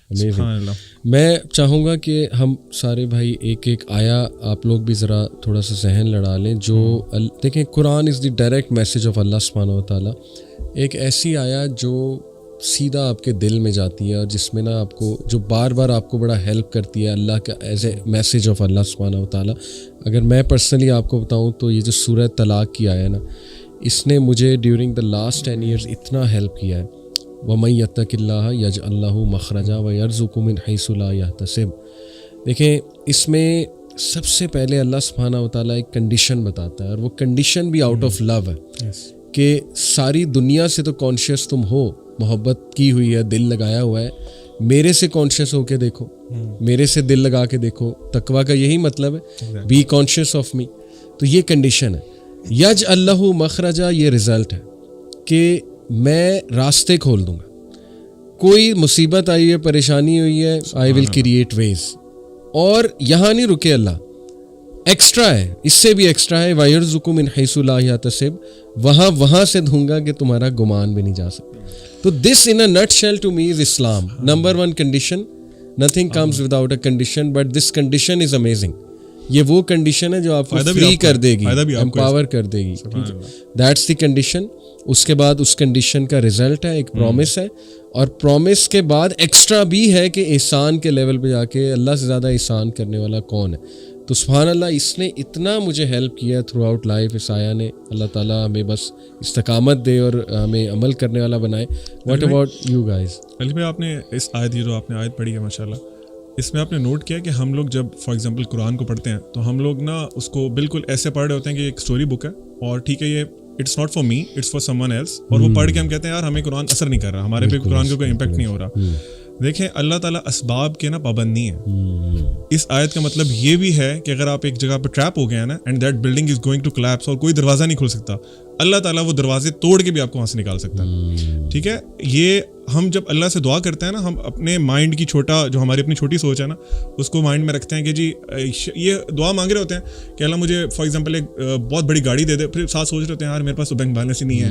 میں چاہوں گا کہ ہم سارے بھائی ایک ایک آیا آپ لوگ بھی ذرا تھوڑا سا ذہن لڑا لیں. جو دیکھیں قرآن از دی ڈائریکٹ میسج آف اللہ سبحانہ و تعالیٰ. ایک ایسی آیا جو سیدھا آپ کے دل میں جاتی ہے اور جس میں نا آپ کو جو بار بار آپ کو بڑا ہیلپ کرتی ہے اللہ کا ایز اے میسج آف اللہ سبحانہ و تعالیٰ. اگر میں پرسنلی آپ کو بتاؤں تو یہ جو سورہ طلاق کی آیا نا, اس نے مجھے ڈیورنگ دا لاسٹ 10 ایئرز اتنا ہیلپ کیا ہے. وَمَن يَتَّقِ اللَّهَ يَجْعَل لَّهُ مَخْرَجًا وَيَرْزُقْهُ مِنْ حَيْثُ لَا يَحْتَسِبُ. دیکھیں اس میں سب سے پہلے اللہ سبحانہ و تعالیٰ ایک کنڈیشن بتاتا ہے, اور وہ کنڈیشن بھی آؤٹ آف لو ہے کہ ساری دنیا سے تو کانشیس تم ہو, محبت کی ہوئی ہے, دل لگایا ہوا ہے, میرے سے کانشیس ہو کے دیکھو, میرے سے دل لگا کے دیکھو. تقویٰ کا یہی مطلب ہے, بی کانشیس آف می. تو یہ کنڈیشن ہے. یجعل لہ مخرجا, یہ رزلٹ ہے کہ میں راستے کھول دوں گا. کوئی مصیبت آئی ہے, پریشانی ہوئی ہے, آئی ول کریٹ ویز. اور یہاں نہیں رکے اللہ, ایکسٹرا ہے, اس سے بھی ایکسٹرا ہے. وَيَرْزُقُ مِنْ حَيْثُ لَا يَحْتَسِبُ, وہاں سے دوں گا کہ تمہارا گمان بھی نہیں جا سکتا. تو this in a nutshell to me is Islam. Number 1 condition, nothing comes without a condition, but this condition is amazing. یہ وہ کنڈیشن ہے جو آپ کو فری کر دے گی, امپاور کر دے گی. That's the condition. اس کے بعد اس کنڈیشن کا رزلٹ ہے, ایک پرومس ہے, اور پرومس کے بعد ایکسٹرا بھی ہے کہ احسان کے لیول پہ جا کے اللہ سے زیادہ احسان کرنے والا کون ہے. تو سبحان اللہ, اس نے اتنا مجھے ہیلپ کیا تھرو آؤٹ لائف. اس آیا نے, اللہ تعالیٰ ہمیں بس استقامت دے اور ہمیں عمل کرنے والا بنائے. What about you guys? Ali بھائی, آپ نے اس آیت, یہ جو آپ نے آیت پڑھی ہے ماشاء اللہ, اس میں آپ نے نوٹ کیا کہ ہم لوگ جب فار ایگزامپل قرآن کو پڑھتے ہیں تو ہم لوگ نا اس کو بالکل ایسے پڑھ رہے ہوتے ہیں کہ ایک اسٹوری بک ہے, اور ٹھیک ہے یہ it's not for me, it's for someone else, اور وہ پڑھ کے ہم کہتے ہیں یار ہمیں قرآن اثر نہیں کر رہا, ہمارے پہ قرآن کا کوئی امپیکٹ نہیں ہو رہا. دیکھیں اللہ تعالیٰ اسباب کے نا پابند نہیں ہے. اس آیت کا مطلب یہ بھی ہے کہ اگر آپ ایک جگہ پہ ٹریپ ہو گئے ہیں نا, and that building is going to collapse, اور کوئی دروازہ نہیں کھل سکتا, اللہ تعالیٰ وہ دروازے توڑ کے بھی آپ کو وہاں سے نکال سکتا ہے. ٹھیک ہے, یہ ہم جب اللہ سے دعا کرتے ہیں نا, ہم اپنے مائنڈ کی چھوٹا, جو ہماری اپنی چھوٹی سوچ ہے نا, اس کو مائنڈ میں رکھتے ہیں کہ جی یہ دعا مانگ رہے ہوتے ہیں کہ اللہ مجھے فار ایگزامپل ایک بہت بڑی گاڑی دے دے, پھر ساتھ سوچ رہے ہوتے ہیں یار میرے پاس تو بینک بیلنس ہی نہیں ہے,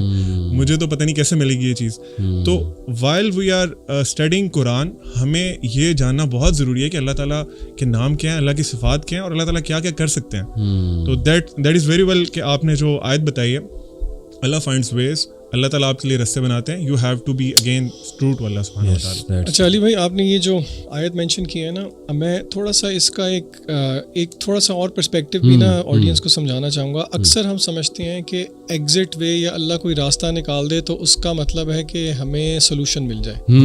مجھے تو پتہ نہیں کیسے ملے گی یہ چیز. تو وائل وی آر اسٹڈیئنگ قرآن, ہمیں یہ جاننا بہت ضروری ہے کہ اللہ تعالیٰ کے نام کیا ہیں, اللہ کی صفات کیا ہیں, اور اللہ تعالیٰ کیا کیا کر سکتے ہیں. تو دیٹ از ویری ویل کہ آپ نے جو آیت بتائی ہے, اللہ فائنڈس ویز, اللہ تعالیٰ آپ کے لیے رستے بناتے ہیں. You have to be again true to اللہ سبحانہ و تعالیٰ. اچھا علی بھائی, آپ نے یہ جو آیت مینشن کی ہے نا, میں تھوڑا سا اس کا ایک تھوڑا سا اور پرسپیکٹیو بھی نا آڈینس کو سمجھانا چاہوں گا. اکثر ہم سمجھتے ہیں کہ ایگزٹ وے یا اللہ کوئی راستہ نکال دے تو اس کا مطلب ہے کہ ہمیں سولوشن مل جائے.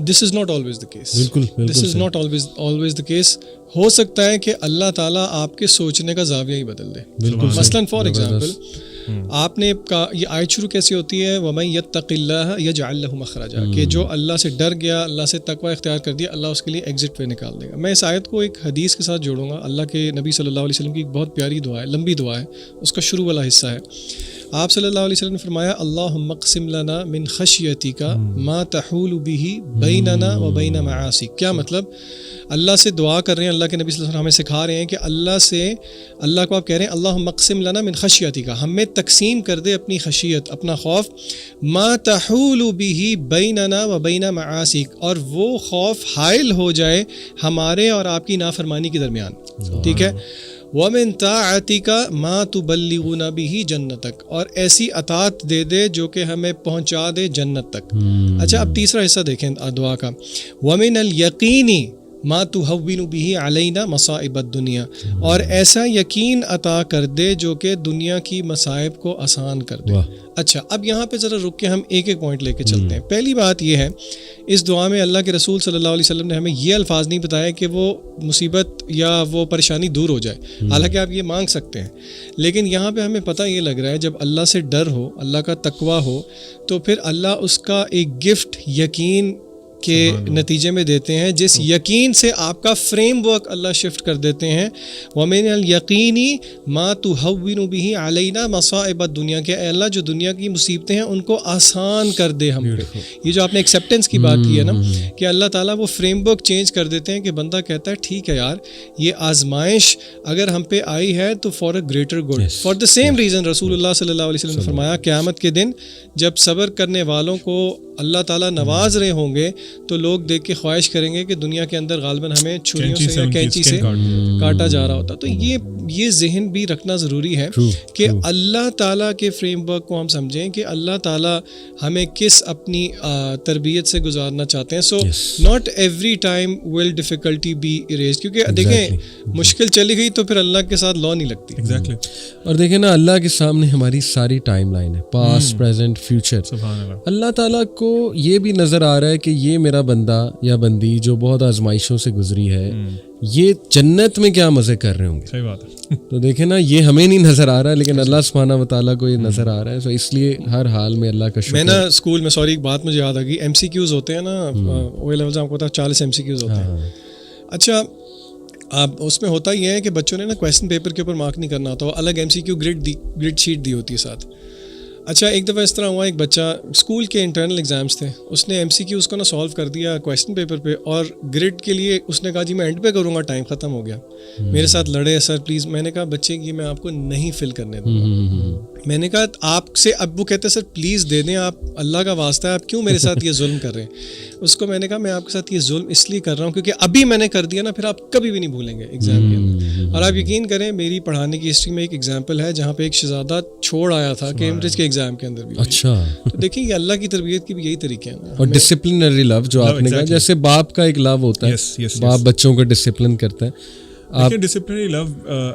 This is not always the case. This is not always the case. ہو سکتا ہے کہ اللہ تعالیٰ آپ کے سوچنے کا زاویہ ہی بدل دے. مثلاً فار ایگزامپل, آپ نے یہ آیت شروع کیسی ہوتی ہے, وَمَن يَتَّقِ اللَّهَ يَجْعَل لَهُ مَخْرَجًا, کہ جو اللہ سے ڈر گیا, اللہ سے تقوی اختیار کر دیا, اللہ اس کے لیے ایگزٹ وے نکال دے گا. میں اس آیت کو ایک حدیث کے ساتھ جوڑوں گا. اللہ کے نبی صلی اللہ علیہ وسلم کی ایک بہت پیاری دعا ہے, لمبی دعا ہے, اس کا شروع والا حصہ ہے. آپ صلی اللہ علیہ وسلم نے فرمایا, اللہم اقسم لنا من خشیتک ما تحول به بیننا و بین معاصیک. کیا مطلب؟ اللہ سے دعا کر رہے ہیں, اللہ کے نبی صلی اللہ علیہ وسلم ہمیں سکھا رہے ہیں کہ اللہ کو آپ کہہ رہے ہیں اللہم اقسم لنا من خشیتک, ہمیں تقسیم کر دے اپنی خشیت, اپنا خوف, ما تحول به بیننا و بین معاصیک, اور وہ خوف حائل ہو جائے ہمارے اور آپ کی نافرمانی کے درمیان. ٹھیک ہے, وَمِن طَاعَتِكَ مَا تُبَلِّغُنَا بِهِ جَنَّتَكَ, اور ایسی اطاعت دے دے جو کہ ہمیں پہنچا دے جنت تک. اچھا, اب تیسرا حصہ دیکھیں دعا کا, وَمِنَ الْيَقِينِ مَا تُهَوِّنُ بِهِ عَلَيْنَا مَصَائِبَ الدُّنْيَا, اور ایسا یقین عطا کر دے جو کہ دنیا کی مصائب کو آسان کر دے. اچھا, اب یہاں پہ ذرا رک کے ہم ایک ایک پوائنٹ لے کے چلتے ہیں. پہلی بات یہ ہے, اس دعا میں اللہ کے رسول صلی اللہ علیہ وسلم نے ہمیں یہ الفاظ نہیں بتایا کہ وہ مصیبت یا وہ پریشانی دور ہو جائے, حالانکہ آپ یہ مانگ سکتے ہیں, لیکن یہاں پہ ہمیں پتہ یہ لگ رہا ہے جب اللہ سے ڈر ہو, اللہ کا تقوی ہو, تو پھر اللہ اس کا ایک گفٹ یقین کے نتیجے میں دیتے ہیں, جس یقین سے آپ کا فریم ورک اللہ شفٹ کر دیتے ہیں. وَمِنَ الْيَقِينِ مَا تُهَوِّنُ بِهِ عَلَيْنَا مَصَائِبَ الدُّنْيَا, کہ اے اللہ جو دنیا کی مصیبتیں ہیں ان کو آسان کر دے ہم پہ. یہ جو آپ نے ایکسیپٹنس کی بات کی ہے نا, کہ اللہ تعالیٰ وہ فریم ورک چینج کر دیتے ہیں کہ بندہ کہتا ہے ٹھیک ہے یار, یہ آزمائش اگر ہم پہ آئی ہے تو for a greater good. For the same reason رسول اللہ صلی اللہ علیہ وسلم نے فرمایا, قیامت کے دن جب صبر کرنے والوں کو اللہ تعالیٰ نواز رہے ہوں گے تو لوگ دیکھ کے خواہش کریں گے کہ دنیا کے اندر غالباً ہمیں چھریوں سے یا کینچی سے کاٹا جا رہا ہوتا. تو یہ ذہن بھی رکھنا ضروری ہے کہ اللہ تعالیٰ کے فریم ورک کو ہم سمجھیں کہ اللہ تعالیٰ ہمیں کس اپنی تربیت سے گزارنا چاہتے ہیں. So not every time will difficulty be arise, کیونکہ دیکھیں مشکل چلی گئی تو پھر اللہ کے ساتھ لا نہیں لگتی. ایگزیکٹلی. اور دیکھیں نا, اللہ کے سامنے ہماری ساری ٹائم لائن ہے, پاسٹ, پریزنٹ, فیوچر. اللہ تعالیٰ کو یہ بھی نظر آ رہا ہے کہ یہ میرا بندہ یا بندی جو بہت آزمائشوں سے گزری ہے, یہ جنت میں کیا مزے کر رہے ہوں گے. صحیح بات ہے. تو دیکھیں نا, یہ ہمیں نہیں نظر آ رہا ہے لیکن اللہ سبحانہ و تعالیٰ کو یہ نظر آ رہا ہے. تو اس لیے ہر حال میں اللہ کا شکر. میں نا اسکول میں, سوری ایک بات مجھے یاد آ گئی, ایم سی کیوز ہوتے ہیں نا, او لیول سے آپ کو پتا 40 ایم سی کیوز ہوتے ہیں. اچھا, اب اس میں ہوتا یہ ہے کہ بچوں نے نا کویسچن پیپر کے اوپر مارک نہیں کرنا ہوتا, الگ M C Q grade sheet دی ہوتی ہے ساتھ. اچھا, ایک دفعہ اس طرح ہوا, ایک بچہ اسکول کے انٹرنل ایگزامس تھے, اس نے ایم سی کیو اس کو نا سالو کر دیا کویسچن پیپر پہ, اور گریڈ کے لیے اس نے کہا جی میں اینڈ پہ کروں گا, ٹائم ختم ہو گیا, میرے ساتھ لڑے سر پلیز. میں نے کہا بچے یہ میں آپ کو نہیں فل کرنے دوں گا. میں نے کہا آپ سے, اب وہ کہتے ہیں سر پلیز دے دیں, آپ اللہ کا واسطہ ہے, آپ کیوں میرے ساتھ یہ ظلم کر رہے ہیں. اس کو میں نے کہا میں آپ کے ساتھ یہ ظلم اس لیے کر رہا ہوں کیونکہ ابھی میں نے کر دیا نا, پھر آپ کبھی بھی نہیں بھولیں گے ایگزام کے اندر. اور آپ یقین کریں میری پڑھانے کی ہسٹری میں ایک ایگزامپل ہے جہاں پہ ایک شہزادہ چھوڑ آیا تھا کیمبرج کے ایگزام کے اندر بھی. اچھا, تو دیکھیں یہ اللہ کی تربیت کی بھی یہی طریقے ہیں. اور ڈسپلنری لو جو آپ نے کہا, جیسے باپ کا ایک لو ہوتا ہے, باپ بچوں کو ڈسپلن کرتا ہے. ڈسپلنری لو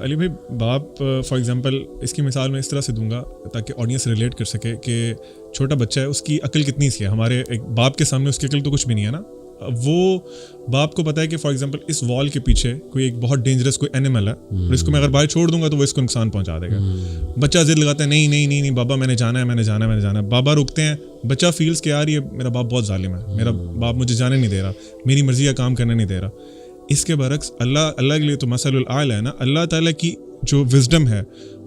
علی بھائی, باپ فار ایگزامپل اس کی مثال میں اس طرح سے دوں گا تاکہ آڈینس ریلیٹ کر سکے کہ چھوٹا بچہ ہے, اس کی عقل کتنی سی ہے. ہمارے ایک باپ کے سامنے اس کی عقل تو کچھ بھی نہیں ہے نا. وہ باپ کو پتا ہے کہ فار ایگزامپل اس وال کے پیچھے کوئی ایک بہت ڈینجرس کوئی اینیمل ہے, اور اس کو میں اگر باہر چھوڑ دوں گا تو وہ اس کو نقصان پہنچا دے گا. بچہ ضد لگاتا ہے نہیں نہیں نہیں نہیں بابا میں نے جانا ہے, میں نے جانا ہے, میں نے جانا ہے. بابا رکتے ہیں, بچہ فیلز کہ یار یہ میرا باپ بہت ظالم ہے, میرا باپ مجھے جانے نہیں دے رہا, میری مرضی کا کام کرنے نہیں دے رہا. اس کے برعکس اللہ کے لیے تو مثل الاعلی ہے نا. اللہ تعالیٰ کی جو وزڈم ہے,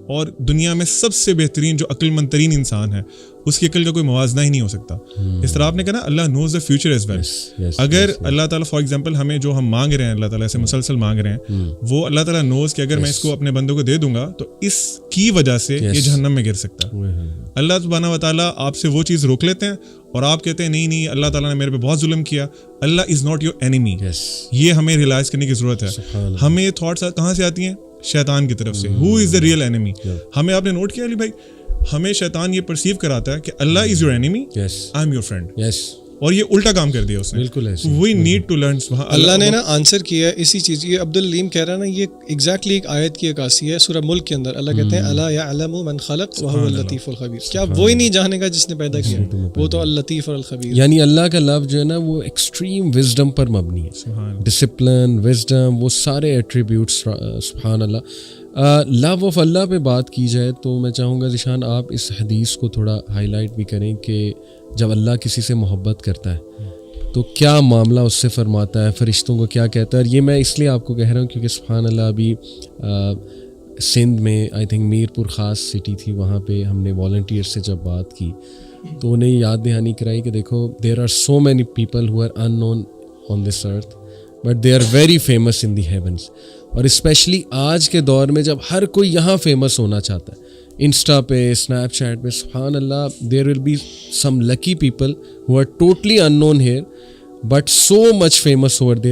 اور دنیا میں سب سے بہترین جو عقل مند ترین انسان ہے, اس کی عقل کا کوئی موازنہ ہی نہیں ہو سکتا. اس طرح آپ نے کہا نا اللہ نوز دا فیوچر ایز ویل. اگر اللہ تعالیٰ فار ایگزامپل ہمیں جو ہم مانگ رہے ہیں, اللہ تعالیٰ سے مسلسل مانگ رہے ہیں, وہ اللہ تعالیٰ نوز کہ اگر میں اس کو اپنے بندوں کو دے دوں گا تو اس کی وجہ سے یہ جہنم میں گر سکتا ہے. اللہ سبحانہ و تعالیٰ آپ سے وہ چیز روک لیتے ہیں اور آپ کہتے ہیں نہیں نہیں اللہ تعالیٰ نے میرے پہ بہت ظلم کیا. اللہ از ناٹ یور اینیمی. یہ ہمیں ریئلائز کرنے کی ضرورت ہے. ہمیں یہ تھاٹس کہاں سے آتی ہیں؟ شیطان کی طرف سے. ہو از دا ریئل اینیمی. ہمیں آپ نے نوٹ کیا علی بھائی, ہمیں شیطان یہ پرسیو کراتا ہے کہ اللہ is your enemy, I am your friend, اور یہ الٹا کام کر دیا اس نے. بالکل وی نیڈ ٹو لرن. اللہ نے نا آنسر کیا ہے اسی چیز. یہ عبدالعلیم کہہ رہا ہے نا, یہ ایگزیکٹلی ایک آیت کی عکاسی ہے سورہ ملک کے اندر. اللہ کہتے ہیں الا یعلم من خلق وهو اللطیف الخبیر. کیا وہی نہیں جانے گا جس نے پیدا کیا, وہ تو اللطیف اور الخبیر. یعنی اللہ کا لو جو ہے نا وہ ایکسٹریم وزڈم پر مبنی ہے. ڈسپلن, وزڈم, وہ سارے ایٹریبیوٹس. سبحان اللہ. لو آف اللہ پہ بات کی جائے تو میں چاہوں گا ذیشان آپ اس حدیث کو تھوڑا ہائی لائٹ بھی کریں کہ جب اللہ کسی سے محبت کرتا ہے تو کیا معاملہ اس سے فرماتا ہے, فرشتوں کو کیا کہتا ہے. اور یہ میں اس لیے آپ کو کہہ رہا ہوں کیونکہ سبحان اللہ ابھی سندھ میں آئی تھنک میر پور خاص سٹی تھی, وہاں پہ ہم نے والنٹیئر سے جب بات کی تو انہیں یاد دہانی کرائی کہ دیکھو there are so many people who are unknown on this earth but they are very famous in the heavens. اور اسپیشلی آج کے دور میں جب ہر کوئی یہاں فیمس ہونا چاہتا ہے, انسٹا پہ, اسنیپ چیٹ پہ, سبحان اللہ, there will be some lucky people who are totally unknown here but so much famous over there.